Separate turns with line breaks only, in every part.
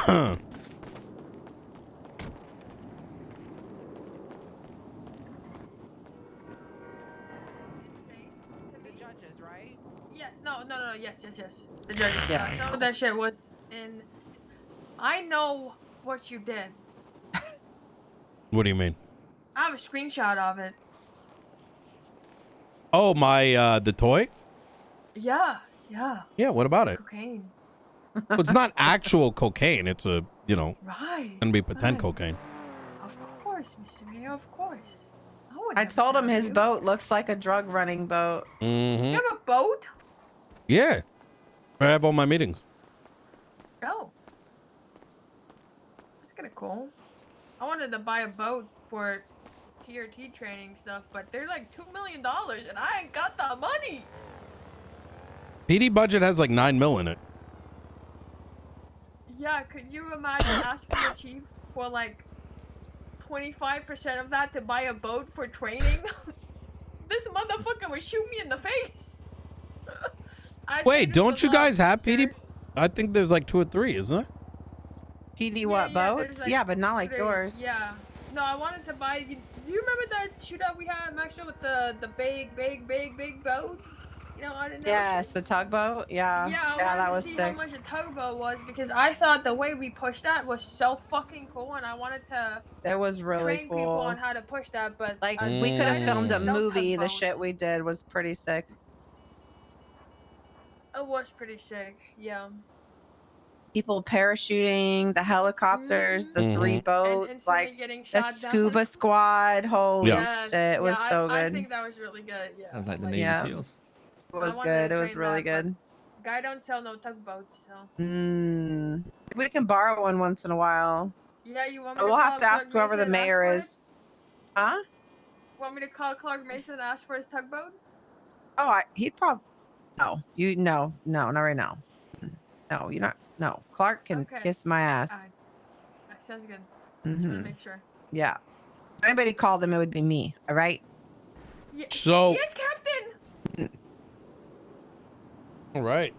Judges, right?
Yes, no, yes. The judges.
Yeah.
Some of that shit was in. I know what you did.
What do you mean?
I have a screenshot of it.
Oh, my, the toy?
Yeah.
Yeah, what about it?
Cocaine.
Well, it's not actual cocaine. It's a, you know,
Right.
gonna be pretend
right.
cocaine.
Of course, Mr. Mayor, of course.
I told him his boat looks like a drug running boat.
Mm-hmm.
You have a boat?
Yeah. I have all my meetings.
Oh. That's kind of cool. I wanted to buy a boat for TRT training stuff, but they're like $2 million and I ain't got the money.
PD budget has like 9 mil in it.
Yeah, could you imagine asking the chief for like 25% of that to buy a boat for training? This motherfucker would shoot me in the face.
Wait, don't you guys have PD? I think there's like 2 or 3, isn't it?
PD what, boats?
like
yeah, but not like
3.
yours.
Yeah. No, I wanted to buy. Do you remember that shootout we had at Maxwell with the big boat? You know, I didn't know.
Yes, the tugboat. Yeah.
Yeah,
yeah,
I
that
wanted
was
to see
sick.
how much a tugboat was because I thought the way we pushed that was so fucking cool, and I wanted to.
It was really
train
cool.
people on how to push that, but
like we could have filmed a movie. The
tugboats.
shit we did was pretty sick.
It was pretty sick. Yeah.
People parachuting, the helicopters, the 3 boats, like the scuba squad. Holy shit, it was so good.
I think that was really good. Yeah.
Sounds like the Navy SEALs.
It was good. It was really good.
Guy don't sell no tugboats, so.
We can borrow one once in a while.
Yeah, you want me
We'll
to
have to ask whoever the mayor is. Huh?
Want me to call Clark Mason and ask for his tugboat?
Oh, he'd probably. No, not right now. No, you're not. No, Clark can kiss my ass.
That sounds good.
Mm-hmm.
Just wanna make sure.
Yeah. If anybody called him, it would be me. All right.
So.
Yes, Captain.
All right.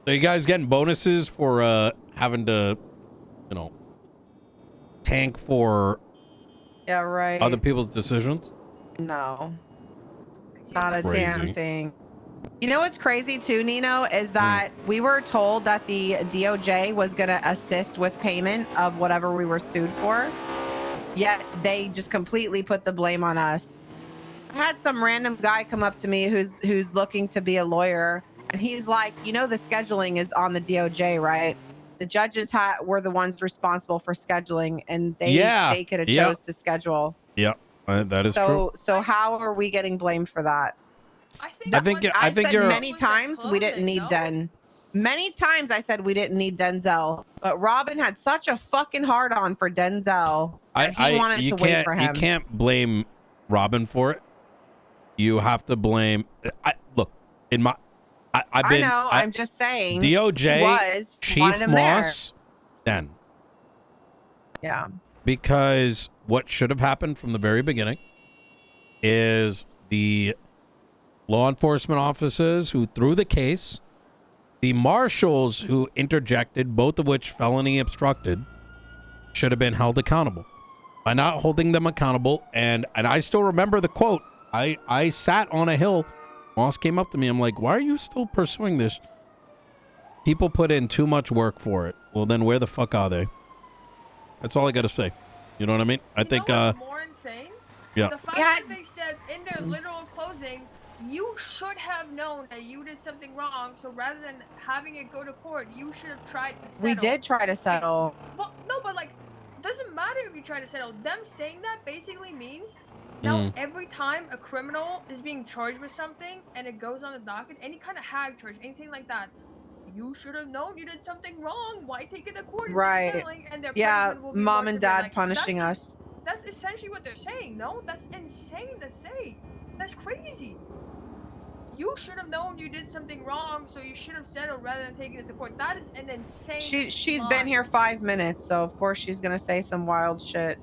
So you guys getting bonuses for having to, you know, tank for
Yeah, right.
other people's decisions?
No. Not a
Crazy.
damn thing. You know what's crazy too, Nino, is that we were told that the DOJ was going to assist with payment of whatever we were sued for. Yet they just completely put the blame on us. I had some random guy come up to me who's looking to be a lawyer, and he's like, you know, the scheduling is on the DOJ, right? The judges were the ones responsible for scheduling, and they could have chose to schedule.
Yep, that is true.
So how are we getting blamed for that?
I think you're
many times we didn't need Den. Many times I said we didn't need Denzel, but Robin had such a fucking hard on for Denzel. He wanted to wait for him.
You can't blame Robin for it. You have to blame. Look, in my, I'm
just saying.
DOJ Chief Moss, Den.
Yeah.
Because what should have happened from the very beginning is the law enforcement officers who threw the case, the marshals who interjected, both of which felony obstructed, should have been held accountable. By not holding them accountable, and I still remember the quote. I sat on a hill. Moss came up to me. I'm like, why are you still pursuing this? People put in too much work for it. Well, then where the fuck are they? That's all I got to say. You know what I mean? I think.
More insane.
Yeah.
The fact that they said in their literal closing, you should have known that you did something wrong. So rather than having it go to court, you should have tried to settle.
We did try to settle.
Well, no, but like, doesn't matter if you try to settle. Them saying that basically means now every time a criminal is being charged with something and it goes on the docket, any kind of hag charge, anything like that, you should have known you did something wrong. Why take it to court?
Right.
And
yeah, mom and dad punishing us.
That's essentially what they're saying, no? That's insane to say. That's crazy. You should have known you did something wrong, so you should have settled rather than taking it to court. That is an insane
She's
line.
been here 5 minutes, so of course she's gonna say some wild shit.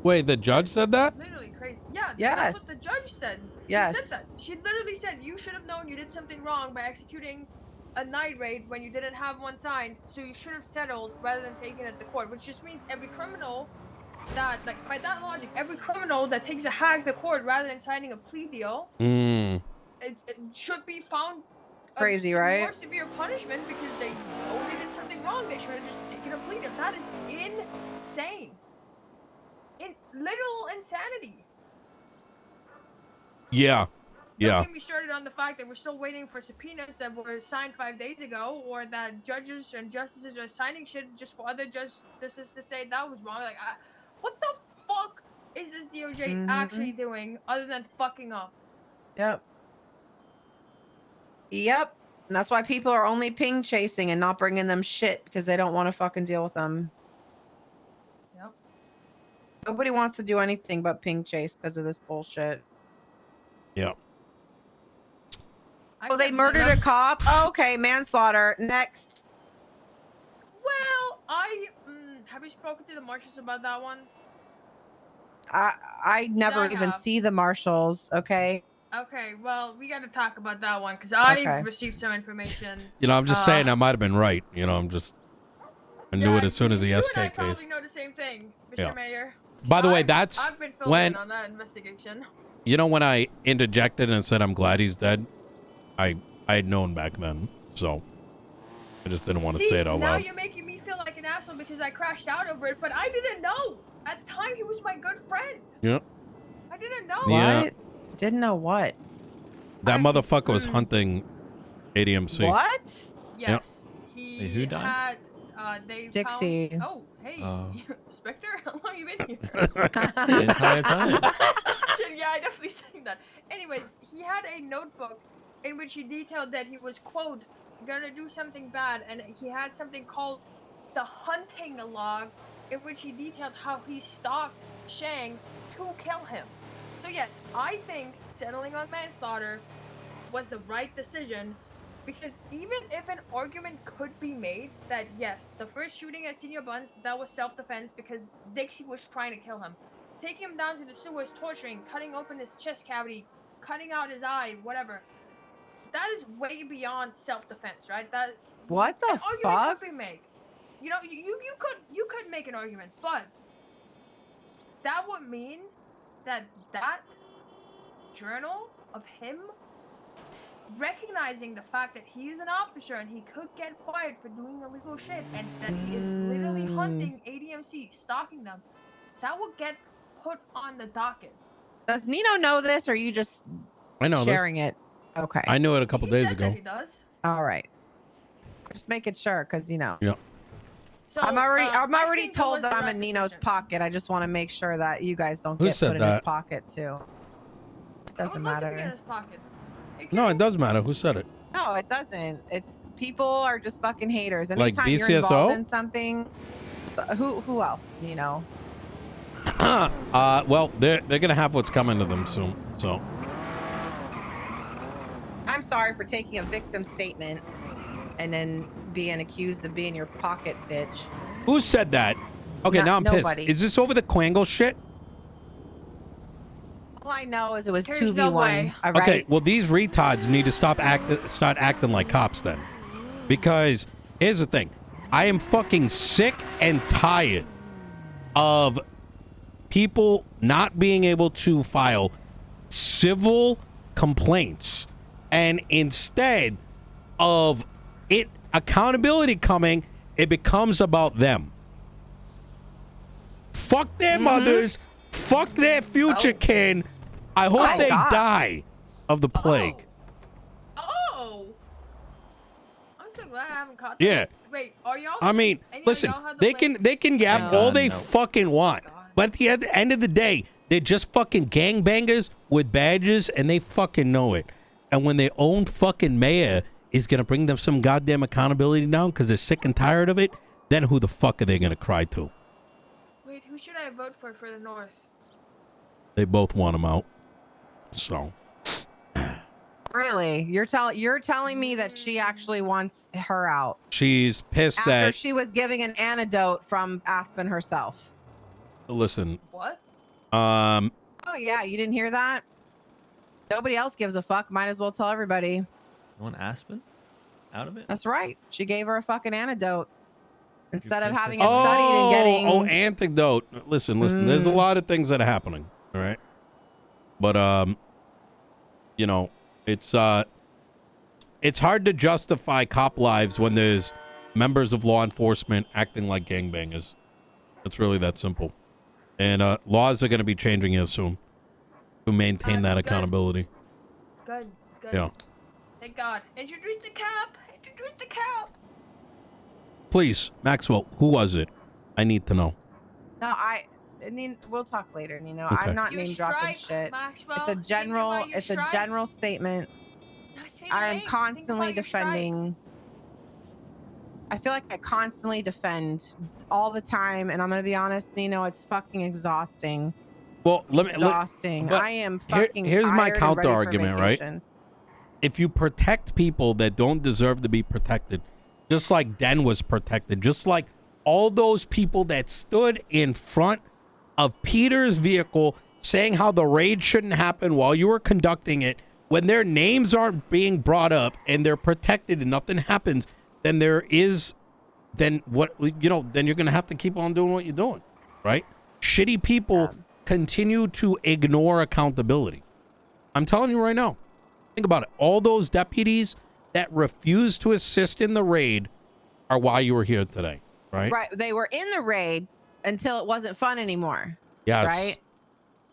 Wait, the judge said that?
Literally crazy. Yeah,
yes.
That's what the judge said.
Yes.
She said that. She literally said you should have known you did something wrong by executing a night raid when you didn't have one signed, so you should have settled rather than taking it to court, which just means every criminal that, like, by that logic, every criminal that takes a hag to court rather than signing a plea deal, it should be found
Crazy,
some
right?
more severe punishment because they know they did something wrong. They should have just taken a plea deal. That is insane. Literal insanity.
Yeah.
Don't
Yeah.
get me started on the fact that we're still waiting for subpoenas that were signed 5 days ago, or that judges and justices are signing shit just for other justices to say that was wrong. Like, what the fuck is this DOJ actually doing other than fucking up?
Yep. Yep. And that's why people are only ping chasing and not bringing them shit because they don't want to fucking deal with them.
Yep.
Nobody wants to do anything but ping chase because of this bullshit.
Yeah.
Oh, they murdered a cop? Oh, okay, manslaughter. Next.
Well, have you spoken to the marshals about that one?
I never even see the marshals, okay?
Okay, well, we got to talk about that one because I've received some information.
You know, I'm just saying I might have been right. You know, I knew it as soon as the
you
SK
and I
case.
probably know the same thing, Mr. Mayor.
By the way, that's
I've been filling
when
in on that investigation.
you know when I interjected and said I'm glad he's dead. I had known back then, so I just didn't want to say it out
now
loud.
You're making me feel like an asshole because I crashed out over it, but I didn't know. At the time, he was my good friend.
Yep.
I didn't know.
Yeah.
What? Didn't know what?
That motherfucker was hunting ADMC.
What?
Yes.
Yep.
He
who died?
had, they
Dixie.
found... Oh, hey. Spectre? How long you been here?
The entire time.
Shit, yeah, I definitely saying that. Anyways, he had a notebook in which he detailed that he was, quote, gonna do something bad, and he had something called the hunting log, in which he detailed how he stalked Shang to kill him. So yes, I think settling on manslaughter was the right decision, because even if an argument could be made that yes, the first shooting at Senior Buns, that was self-defense because Dixie was trying to kill him. Taking him down to the sewers, torturing, cutting open his chest cavity, cutting out his eye, whatever. That is way beyond self-defense, right? That
what the fuck?
Argument could be made. You know, you could make an argument, but that would mean that journal of him recognizing the fact that he is an officer and he could get fired for doing illegal shit, and that he is literally hunting ADMC, stalking them, that would get put on the docket.
Does Nino know this, or are you just sharing it? Okay.
I knew it a couple days
said
ago.
That he does.
All right. Just making sure, because
Yeah.
So,
I'm already
think it
told
was
that
the
I'm
right
in Nino's
decision.
pocket. I just want to make sure that you guys don't
Who
get
said
put in his
that?
pocket too. It doesn't
I would love to be in
matter.
his pocket.
No, it does matter. Who said it?
No, it doesn't. It's people are just fucking haters.
Like
Anytime you're involved
BCSO?
in something, who else? Nino.
Well, they're gonna have what's coming to them soon. So
I'm sorry for taking a victim statement and then being accused of being your pocket bitch.
who said that? Okay, now I'm
nobody.
pissed. Is this over the Quangle shit?
All I know is it was
There's
2v1.
no way.
All right.
Okay, well these retards need to start acting like cops then, because here's the thing: I am fucking sick and tired of people not being able to file civil complaints, and instead of it accountability coming, it becomes about them. Fuck their mothers. Fuck their future kin. I hope they die of the plague.
Oh! I'm so glad I haven't caught
Yeah.
that. Wait, are y'all?
I mean,
any of
listen,
y'all had the
they
link?
can yap
Thank
all
God,
they
no.
fucking want, but at the end of the day, they're just fucking gangbangers with badges, and they fucking know it. And when their own fucking mayor is gonna bring them some goddamn accountability down because they're sick and tired of it, then who the fuck are they gonna cry to?
Wait, who should I vote for the North?
They both want them out. So
Really? You're telling me that she actually wants her out
she's pissed
after
that.
she was giving an antidote from Aspen herself.
Listen,
What?
Oh yeah, you didn't hear that? Nobody else gives a fuck. Might as well tell everybody.
You want Aspen? out of it?
That's right. She gave her a fucking antidote instead of
princess
having it
is-
studied and getting.
Oh, antidote. Listen. There's a lot of things that are happening. All right, but you know, it's hard to justify cop lives when there's members of law enforcement acting like gangbangers. It's really that simple. And laws are going to be changing here soon to maintain that
Good.
accountability.
Good.
Yeah.
Thank God. Introduce the cap. Introduce the cap.
Please, Maxwell, who was it? I need to know.
No, I mean, we'll talk later, Nino.
Okay.
I'm not
Your
name dropping
stripe,
shit.
Maxwell.
It's a
Think
general.
about your
It's a
stripe.
general statement.
Say the
I am
name. Think
constantly
about your stripe.
defending. I feel like I constantly defend all the time, and I'm gonna be honest, Nino. It's fucking exhausting.
Well,
Exhausting.
but
I am fucking.
here's my
tired and ready
counter
for
argument, right?
vacation.
If you protect people that don't deserve to be protected, just like Den was protected, just like all those people that stood in front of Peter's vehicle saying how the raid shouldn't happen while you were conducting it, when their names aren't being brought up and they're protected and nothing happens, then then you're gonna have to keep on doing what you're doing, right? Shitty people continue to ignore accountability. I'm telling you right now. Think about it. All those deputies that refused to assist in the raid are why you were here today, right?
Right. They were in the raid until it wasn't fun anymore.
Yes.
Right.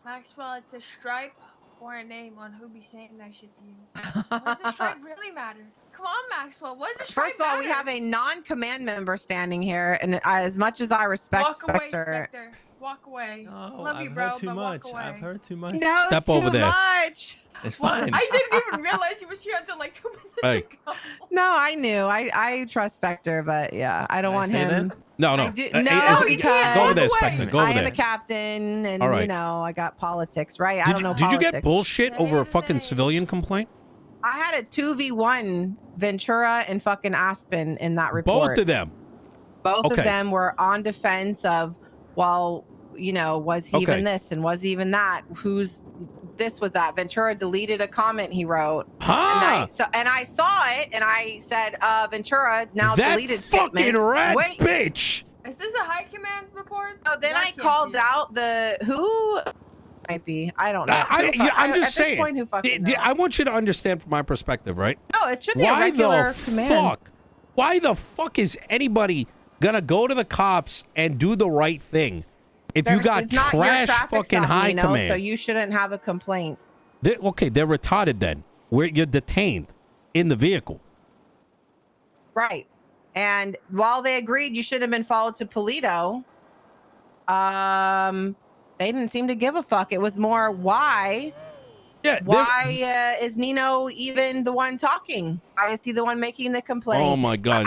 Maxwell, it's a stripe or a name on who be saying that shit to you. What does the stripe really matter? Come on, Maxwell. What does the stripe
First of all, we
matter?
have a non-command member standing here, and as much as I respect
Walk away,
Spectre,
Spectre. Walk away.
No,
Love you,
I've
bro,
heard too
but
much.
walk away.
I've heard too much.
no,
Step
it's too
over there.
much.
It's
Well,
fine.
I didn't even realize he was here until like 2 minutes
Hey.
ago.
No, I knew. I trust Spectre, but yeah, I don't
Can I
want
say
him.
that?
No.
I do-
Hey,
no,
hey,
because-
go over there,
Walk away.
Spectre. Go
I
over
am
there.
a captain, and
All right.
you know, I got politics, right? I don't know
Did you get
politics.
bullshit over a fucking
Say.
civilian complaint?
I had a 2v1 Ventura and fucking Aspen in that report.
Both of them.
Both
Okay.
of them were on defense of, well, you know, was he
Okay.
even this and was he even that? Who's this was that? Ventura deleted a comment he wrote.
Huh?
And I saw it and I said, Ventura now
That
deleted
fucking
statement.
rat
Wait.
bitch.
Is this a high command report?
So then I
can't
called
see it.
out the who might be. I don't know.
I'm just
at
saying.
This point, who fucking knows?
I want you to understand from my perspective, right?
No, it should be a
Why
regular
the
command.
fuck? Why the fuck is anybody gonna go to the cops and do the right thing if you got
It's not your
trash
traffic
fucking
stop,
high
Nino,
command?
So you shouldn't have a complaint.
Okay, they're retarded then. Where you're detained in the vehicle.
Right. And while they agreed you should have been followed to Polito, they didn't seem to give a fuck. It was more why
Yeah.
is Nino even the one talking? Why is he the one making the complaint?
Oh my god.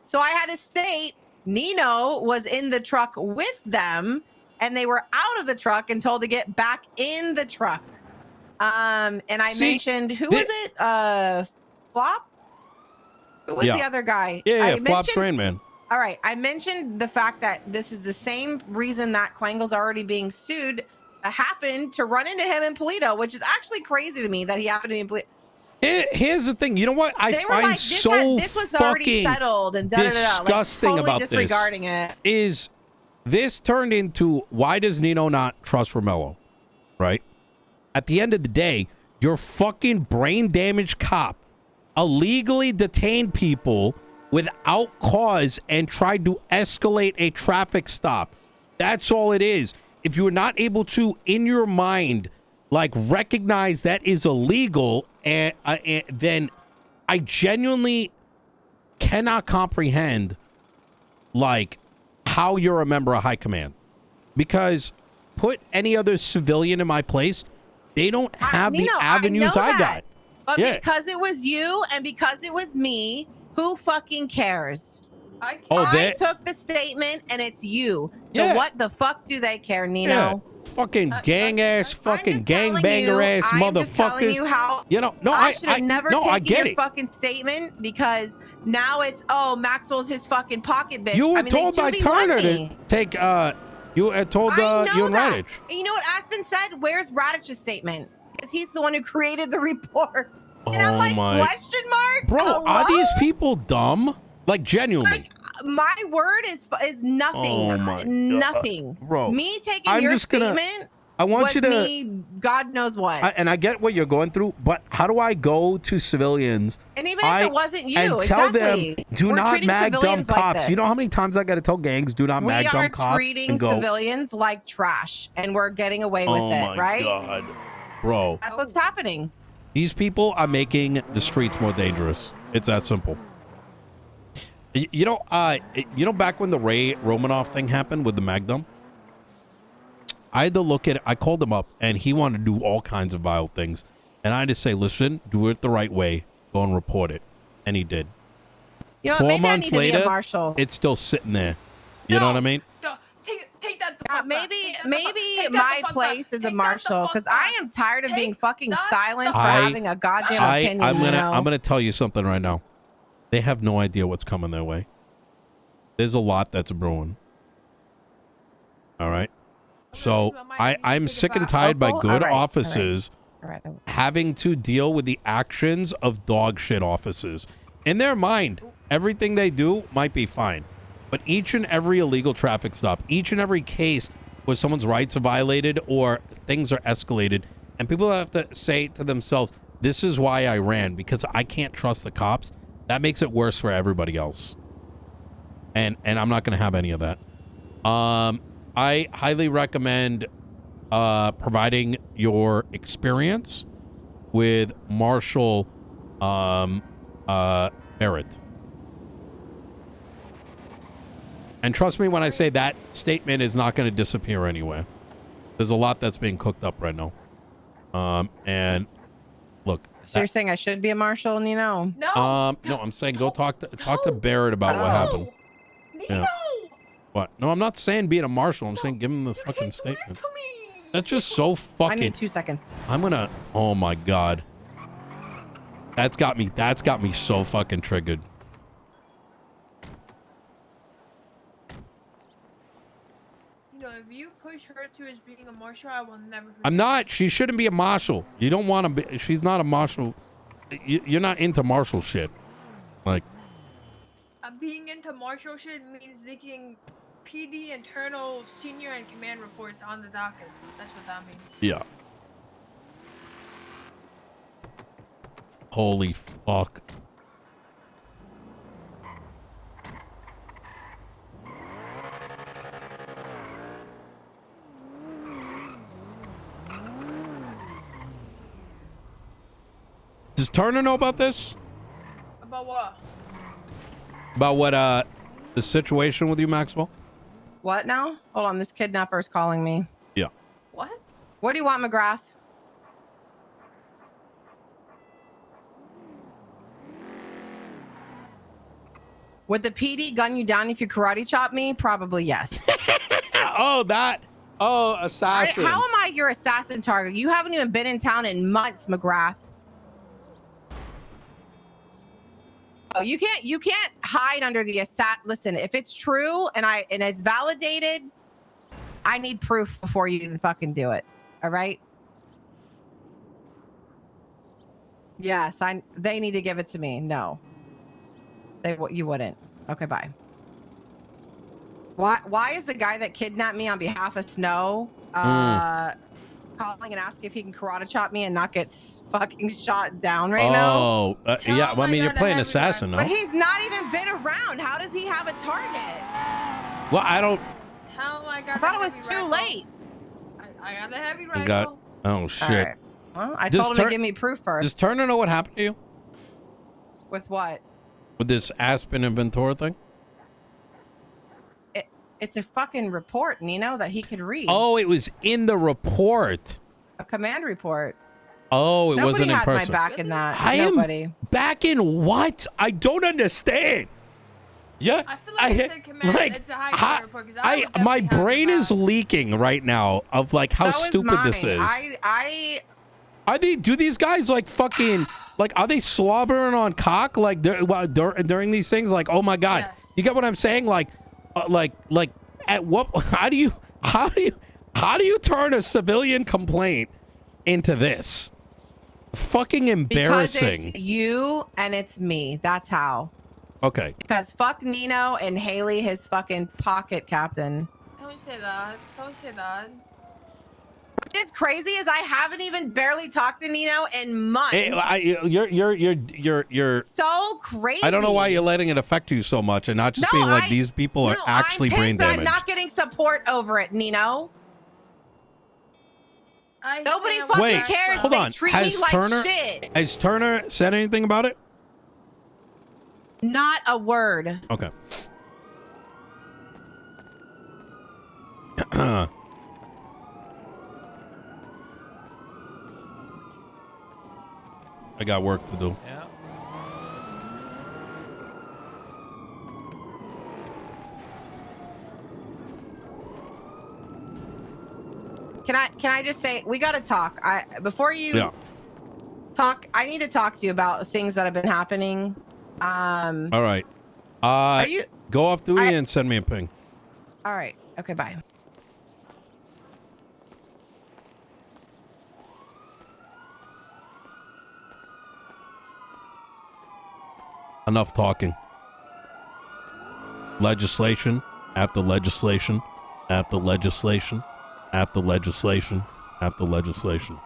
So I had to state Nino was in the truck with them and they were out of the truck and told to get back in the truck. And I mentioned, who was it? Flop? Who was the other guy?
Yeah,
I
Flop's
mentioned-
Rain Man.
All right. I mentioned the fact that this is the same reason that Quangle's already being sued. Happened to run into him in Polito, which is actually crazy to me that he happened to be in Polito.
Here's the thing. You know what? I
They were
find
like, this was already
fucking
settled and da da da.
disgusting
like, totally
about
disregarding it.
is this turned into why does Nino not trust Romello? Right? At the end of the day, your fucking brain damaged cop illegally detained people without cause and tried to escalate a traffic stop. That's all it is. If you're not able to, in your mind, like recognize that is illegal, and then I genuinely cannot comprehend like how you're a member of high command. Because put any other civilian in my place, they don't have the avenues I got.
But
Yeah.
because it was you and because it was me, who fucking cares?
I
took the statement and it's you. So
Yeah.
what the fuck do they care, Nino?
Yeah. Fucking gang ass, fucking gangbanger ass
I'm just telling
motherfuckers.
you how
You know, no,
I should have never
no,
taken
I get
your
it.
fucking statement because now it's Maxwell's his fucking pocket bitch.
You were
I mean,
told
they
by
2v1
Turner to
me.
take you told
I know
you and
that.
Radich.
And you know what Aspen said? Where's Radich's statement? Because he's the one who created the reports. And I'm like, question mark?
Bro,
Hello?
are these people dumb? Like, genuinely.
Like, my word is nothing.
Oh my
nothing.
God. Bro,
Me taking
I'm
your
just gonna-
statement
I want
was
you to...
me, God knows what.
and I get what you're going through, but how do I go to civilians
And even if it wasn't you,
and tell
exactly.
them, do
We're
not
treating
mag dumb
civilians like
cops?
this.
You know how many times I got to tell gangs, do not mag
We
dumb
are
cops?
treating
and go,
civilians like trash, and we're getting away with
oh
it,
my
right?
God. Bro,
That's what's happening.
these people are making the streets more dangerous. It's that simple. You know, back when the Ray Romanoff thing happened with the Magnum, I had to look at it. I called him up, and he wanted to do all kinds of vile things. And I had to say, listen, do it the right way. Go and report it. And he did.
You know,
4
maybe
months
I need to be
later,
a marshal.
it's still sitting there. You know what I mean?
Take that. The fuck
Maybe
back. Take that
my
the fuck
place
back.
is a
Take
marshal
that the
because
fuck
I
back.
am tired of being
Take
fucking
that
silenced
the
for
fuck
having a goddamn opinion.
I'm gonna tell you something right now. They have no idea what's coming their way. There's a lot that's brewing. All right. So I'm sick and tired by good officers having to deal with the actions of dog shit officers. In their mind, everything they do might be fine. But each and every illegal traffic stop, each and every case where someone's rights are violated or things are escalated, and people have to say to themselves, this is why I ran, because I can't trust the cops. That makes it worse for everybody else. And I'm not going to have any of that. I highly recommend providing your experience with Marshal Barrett. And trust me when I say that statement is not going to disappear anywhere. There's a lot that's being cooked up right now. And look.
So you're saying I should be a marshal, Nino?
No.
No, I'm saying go talk to Barrett about what happened.
Nino.
Yeah. What? No, I'm not saying being a marshal. I'm saying give him the fucking statement. That's just so fucking.
I need 2 seconds.
I'm gonna. Oh my God. That's got me so fucking triggered.
You know, if you push her to as being a marshal, I will never.
I'm not. She shouldn't be a marshal. You don't want to be. She's not a marshal. You're not into marshal shit. Like.
Being into marshal shit means leaking PD, internal, senior, and command reports on the docket. That's what that means.
Yeah. Holy fuck. Does Turner know about this?
About what?
About what, the situation with you, Maxwell?
What now? Hold on, this kidnapper's calling me.
Yeah.
What?
What do you want, McGrath? Would the PD gun you down if you karate chop me? Probably yes.
Assassin.
How am I your assassin target? You haven't even been in town in months, McGrath. Oh, you can't hide under the Listen, if it's true and it's validated, I need proof before you even fucking do it. All right? Yes, they need to give it to me. No. You wouldn't. Okay, bye. Why is the guy that kidnapped me on behalf of Snow calling and asking if he can karate chop me and not get fucking shot down right now?
Yeah. Well, I mean, you're playing assassin, no?
But he's not even been around. How does he have a target?
Well, I don't.
I thought it was too late.
I got a heavy rifle.
Oh shit.
Right. Well, I told him to give me proof first.
Does Turner know what happened to you?
With what?
With this Aspen and Ventura thing?
It's a fucking report, Nino, that he could read.
Oh, it was in the report.
A command report.
Oh, it wasn't in person.
Nobody had my back in that.
Nobody. Back in what? I don't understand. Yeah,
I feel like it's a command. It's a high report because
my brain is leaking right now of like how stupid this is. Do these guys like fucking like are they slobbering on cock like during these things? Like, oh my God, yes. You get what I'm saying? Like at what? How do you turn a civilian complaint into this? Fucking embarrassing.
Because it's you and it's me. That's how.
Okay.
Because fuck Nino and Haley, his fucking pocket captain.
Don't say that. Don't say that.
What's crazy is I haven't even barely talked to Nino in months.
Hey, you're
so crazy.
I don't know why you're letting it affect you so much and not just being like these people are actually
I'm
brain
pissed that
damaged.
I'm not getting support over it, Nino. Nobody fucking cares.
Hold
they
on.
treat me like shit.
Has Turner said anything about it?
Not a word.
Okay. I got work to do.
Yeah.
Can I just say we got to talk? Before you talk, I need to talk to you about things that have been happening.
All right.
Are you
go off duty and send me a ping.
All right. Okay, bye.
Enough talking. Legislation after legislation after legislation after legislation after legislation.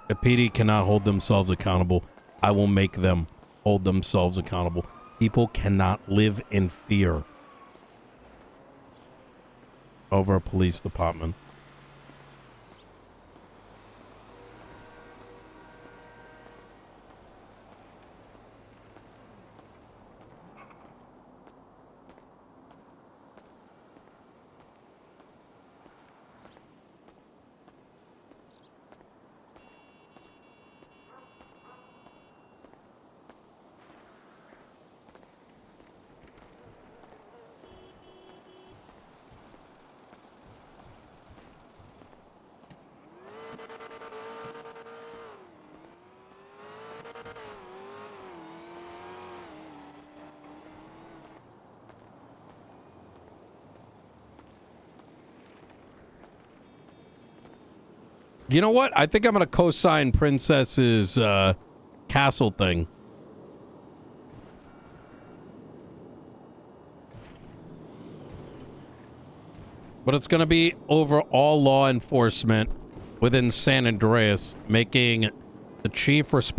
The PD cannot hold themselves accountable. I will make them hold themselves accountable. People cannot live in fear over a police department. You know what? I think I'm going to co-sign Princess's castle thing. But it's going to be over all law enforcement within San Andreas, making the chief responsible